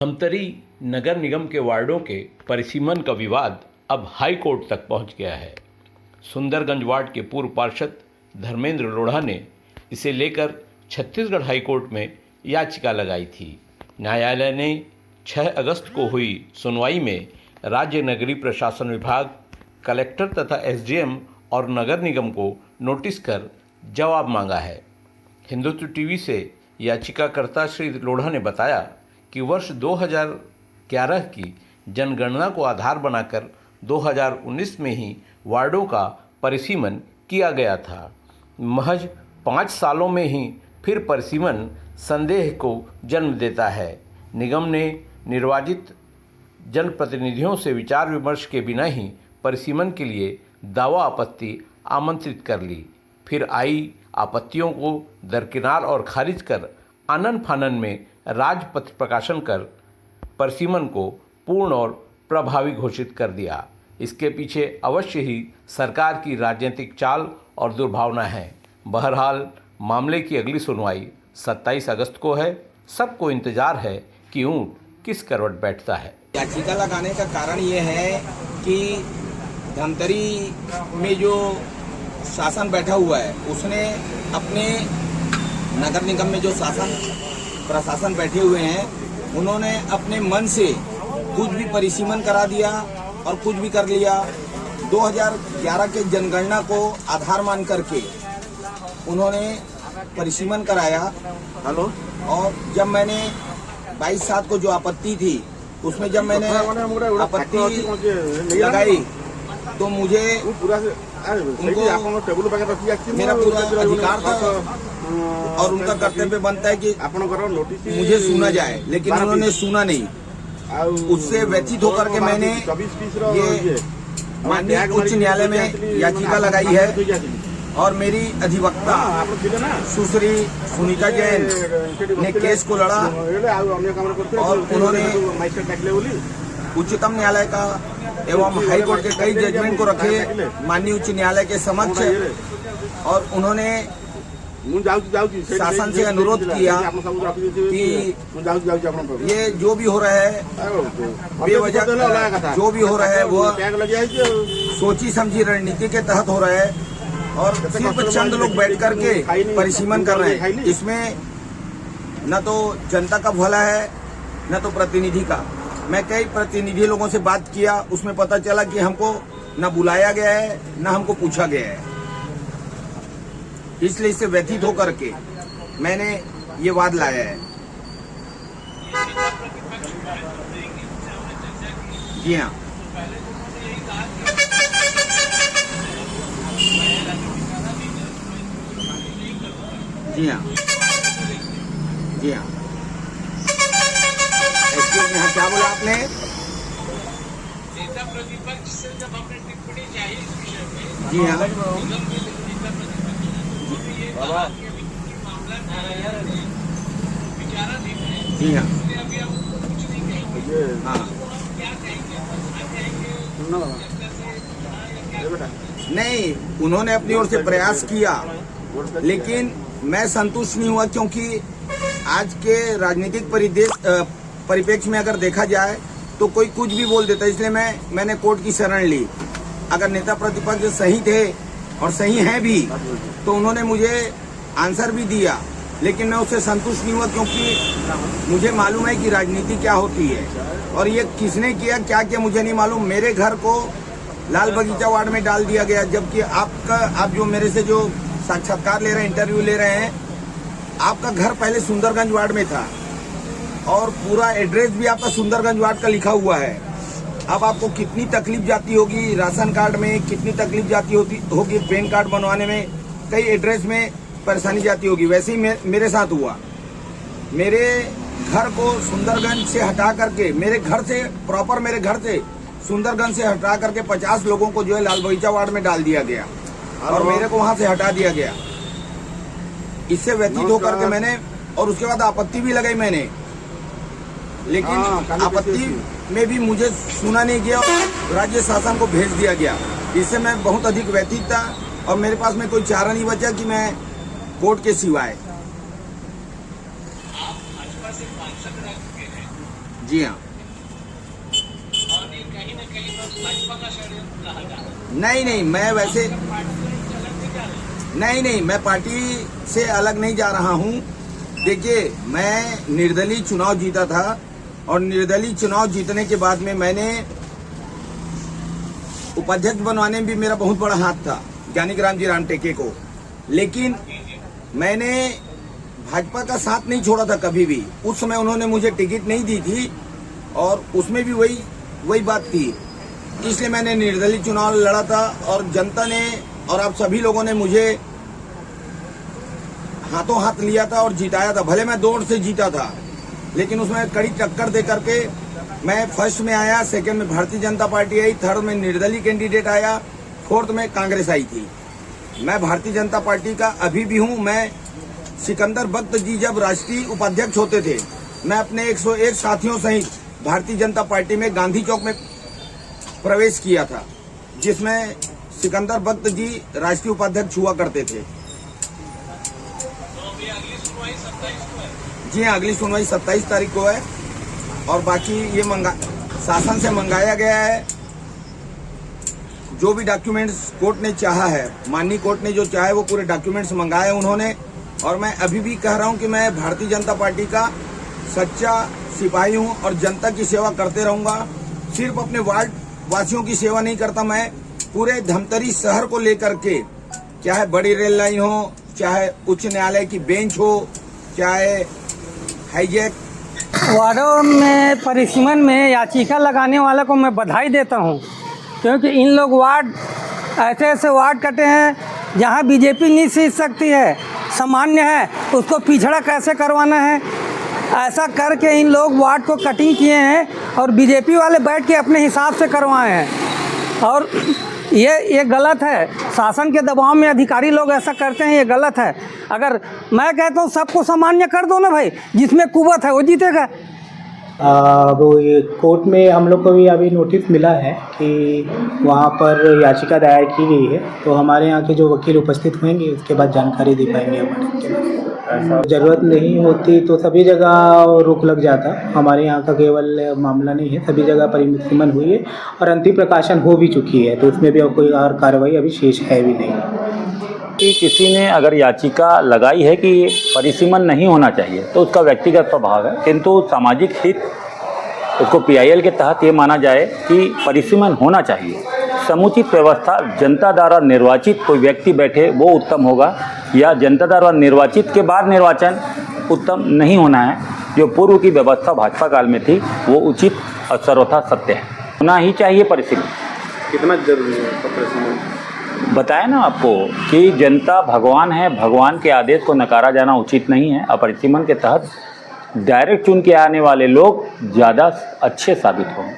धमतरी नगर निगम के वार्डों के परिसीमन का विवाद अब हाई कोर्ट तक पहुंच गया है। सुंदरगंज वार्ड के पूर्व पार्षद धर्मेंद्र लोढ़ा ने इसे लेकर छत्तीसगढ़ हाई कोर्ट में याचिका लगाई थी। न्यायालय ने 6 अगस्त को हुई सुनवाई में राज्य नगरीय प्रशासन विभाग, कलेक्टर तथा एसडीएम और नगर निगम को नोटिस कर जवाब मांगा है। हिंदुत्व टीवी से याचिकाकर्ता श्री लोढ़ा ने बताया कि वर्ष 2011 की जनगणना को आधार बनाकर 2019 में ही वार्डों का परिसीमन किया गया था। महज 5 सालों में ही फिर परिसीमन संदेह को जन्म देता है। निगम ने निर्वाचित जनप्रतिनिधियों से विचार विमर्श के बिना ही परिसीमन के लिए दावा आपत्ति आमंत्रित कर ली। फिर आई आपत्तियों को दरकिनार और खारिज कर आनन फानन में राजपत्र प्रकाशन कर परिसीमन को पूर्ण और प्रभावी घोषित कर दिया। इसके पीछे अवश्य ही सरकार की राजनीतिक चाल और दुर्भावना है। बहरहाल मामले की अगली सुनवाई 27 अगस्त को है। सबको इंतजार है कि ऊंट किस करवट बैठता है। याचिका लगाने का कारण ये है कि धमतरी में जो शासन बैठा हुआ है उसने अपने नगर निगम में जो प्रशासन बैठे हुए हैं उन्होंने अपने मन से कुछ भी परिसीमन करा दिया और कुछ भी कर लिया। 2011 के जनगणना को आधार मान करके उन्होंने परिसीमन कराया। और जब मैंने 22/7 को जो आपत्ति थी उसमें जब मैंने आपत्ति लगाई तो मुझे मेरा पूरा अधिकार था और उनका कर्तव्य बनता है कि मुझे सुना जाए, लेकिन उन्होंने सुना नहीं। उससे व्यथित होकर के मैंने ये माननीय उच्च न्यायालय में याचिका लगाई है और मेरी अधिवक्ता सुश्री सुनीता जैन ने केस को लड़ा और उन्होंने उच्चतम न्यायालय का एवं हाई कोर्ट के कई जजमेंट को रखे माननीय उच्च न्यायालय के समक्ष और उन्होंने शासन से अनुरोध किया कि ये जो भी हो रहा है बेवजह जो भी हो रहा है वो सोची समझी रणनीति के तहत हो रहा है और सिर्फ चंद लोग बैठ करके परिसीमन कर रहे हैं। इसमें न तो जनता का भला है न तो प्रतिनिधि का। मैं कई प्रतिनिधि लोगों से बात किया, उसमें पता चला कि हमको न बुलाया गया है न हमको पूछा गया है। इसलिए इससे व्यथित होकर के मैंने ये वाद लाया है। जी हाँ, जी हाँ, जी हाँ। एक्सक्यूज मी, हाँ क्या बोला आपने? नेता प्रतिपक्ष से जब आपने टिप्पणी चाहिए इस विषय में, जी हाँ, जी हाँ, हाँ, नहीं, उन्होंने अपनी ओर से प्रयास किया लेकिन मैं संतुष्ट नहीं हुआ, क्योंकि आज के राजनीतिक परिप्रेक्ष्य में अगर देखा जाए तो कोई कुछ भी बोल देता है। इसलिए मैंने कोर्ट की शरण ली। अगर नेता प्रतिपक्ष सही थे और सही हैं भी तो उन्होंने मुझे आंसर भी दिया, लेकिन मैं उससे संतुष्ट नहीं हुआ, क्योंकि मुझे मालूम है कि राजनीति क्या होती है और ये किसने किया क्या किया मुझे नहीं मालूम। मेरे घर को लाल बगीचा वार्ड में डाल दिया गया, जबकि आप जो मेरे से जो साक्षात्कार ले रहे हैं, इंटरव्यू ले रहे हैं, आपका घर पहले सुंदरगंज वार्ड में था और पूरा एड्रेस भी आपका सुंदरगंज वार्ड का लिखा हुआ है। अब आपको कितनी तकलीफ जाती होगी राशन कार्ड में, कितनी तकलीफ जाती होगी पैन कार्ड बनवाने में, कई एड्रेस में परेशानी जाती होगी। वैसे ही मेरे साथ हुआ। मेरे घर को सुंदरगंज से हटा करके मेरे घर से सुंदरगंज से हटा करके 50 लोगों को जो है लाल बगीचा वार्ड में डाल दिया गया और मेरे को वहां से हटा दिया गया। इससे व्यतीत होकर के मैंने, और उसके बाद आपत्ति भी लगाई मैंने, लेकिन आपत्ति में भी मुझे सुना नहीं गया और राज्य शासन को भेज दिया गया। इससे मैं बहुत अधिक व्यथित था और मेरे पास में कोई चारा नहीं बचा कि मैं कोर्ट के सिवाय। जी हाँ। और ये कहीं न कहीं पर भाजपा का षड्यंत्र कहा जा रहा है। नहीं, मैं वैसे पार्टी से अलग नहीं जा रहे। नहीं, मैं पार्टी से अलग नहीं जा रहा हूँ। देखिए, मैं निर्दलीय चुनाव जीता था और निर्दलीय चुनाव जीतने के बाद में मैंने उपाध्यक्ष बनवाने में भी मेरा बहुत बड़ा हाथ था, ज्ञानीराम जी राम टेके को। लेकिन मैंने भाजपा का साथ नहीं छोड़ा था कभी भी। उस समय उन्होंने मुझे टिकट नहीं दी थी और उसमें भी वही बात थी। इसलिए मैंने निर्दलीय चुनाव लड़ा था और जनता ने और आप सभी लोगों ने मुझे हाथों हाथ लिया था और जिताया था। भले मैं दौड़ से जीता था, लेकिन उसमें कड़ी टक्कर दे करके मैं फर्स्ट में आया, सेकंड में भारतीय जनता पार्टी आई, थर्ड में निर्दलीय कैंडिडेट आया, फोर्थ में कांग्रेस आई थी। मैं भारतीय जनता पार्टी का अभी भी हूं। मैं सिकंदर बख्त जी जब राष्ट्रीय उपाध्यक्ष होते थे, मैं अपने 101 साथियों सहित भारतीय जनता पार्टी में गांधी चौक में प्रवेश किया था, जिसमें सिकंदर बख्त जी राष्ट्रीय उपाध्यक्ष हुआ करते थे। तो अभी अगली सुनवाई 27 को है। जी हाँ, अगली सुनवाई 27 तारीख को है और बाकी ये शासन से मंगाया गया है। जो भी डॉक्यूमेंट्स कोर्ट ने चाहा है, माननीय कोर्ट ने जो चाहा है वो पूरे डॉक्यूमेंट्स मंगाए उन्होंने। और मैं अभी भी कह रहा हूं कि मैं भारतीय जनता पार्टी का सच्चा सिपाही हूं और जनता की सेवा करते रहूंगा। सिर्फ अपने वार्ड वासियों की सेवा नहीं करता, मैं पूरे धमतरी शहर को लेकर के, चाहे बड़ी रेल लाइन हो, चाहे उच्च न्यायालय की बेंच हो, चाहे हाईजैक। वार्डों में परिसीमन में याचिका लगाने वाले को मैं बधाई देता हूं, क्योंकि इन लोग वार्ड ऐसे वार्ड कटे हैं जहां बीजेपी नहीं सीख सकती है, सामान्य है, उसको पिछड़ा कैसे करवाना है, ऐसा करके इन लोग वार्ड को कटिंग किए हैं और बीजेपी वाले बैठ के अपने हिसाब से करवाए हैं। और ये गलत है। शासन के दबाव में अधिकारी लोग ऐसा करते हैं, ये गलत है। अगर मैं कहता हूँ सबको सामान्य कर दो ना भाई, जिसमें कुवत है वो जीतेगा। वो ये कोर्ट में हम लोग को भी अभी नोटिस मिला है कि वहाँ पर याचिका दायर की गई है, तो हमारे यहाँ के जो वकील उपस्थित होंगे उसके बाद जानकारी दे पाएंगे हमारे। ऐसा ज़रूरत नहीं होती तो सभी जगह रोक लग जाता। हमारे यहाँ का केवल मामला नहीं है, सभी जगह परिसीमन हुई है और अंतिम प्रकाशन हो भी चुकी है, तो उसमें भी कोई और कार्रवाई अभी शेष है भी नहीं। कि किसी ने अगर याचिका लगाई है कि परिसीमन नहीं होना चाहिए तो उसका व्यक्तिगत प्रभाव है, किंतु सामाजिक हित उसको पीआईएल के तहत ये माना जाए कि परिसीमन होना चाहिए। समुचित व्यवस्था जनता द्वारा निर्वाचित कोई व्यक्ति बैठे वो उत्तम होगा, या जनता द्वारा निर्वाचित के बाद निर्वाचन उत्तम नहीं होना है। जो पूर्व की व्यवस्था भाजपा काल में थी वो उचित और सर्वथा सत्य है, होना ही चाहिए परिसीमन। कितना जरूरी है परिसीमन? बताया ना आपको कि जनता भगवान है, भगवान के आदेश को नकारा जाना उचित नहीं है। परिसीमन के तहत डायरेक्ट चुन के आने वाले लोग ज़्यादा अच्छे साबित होंगे।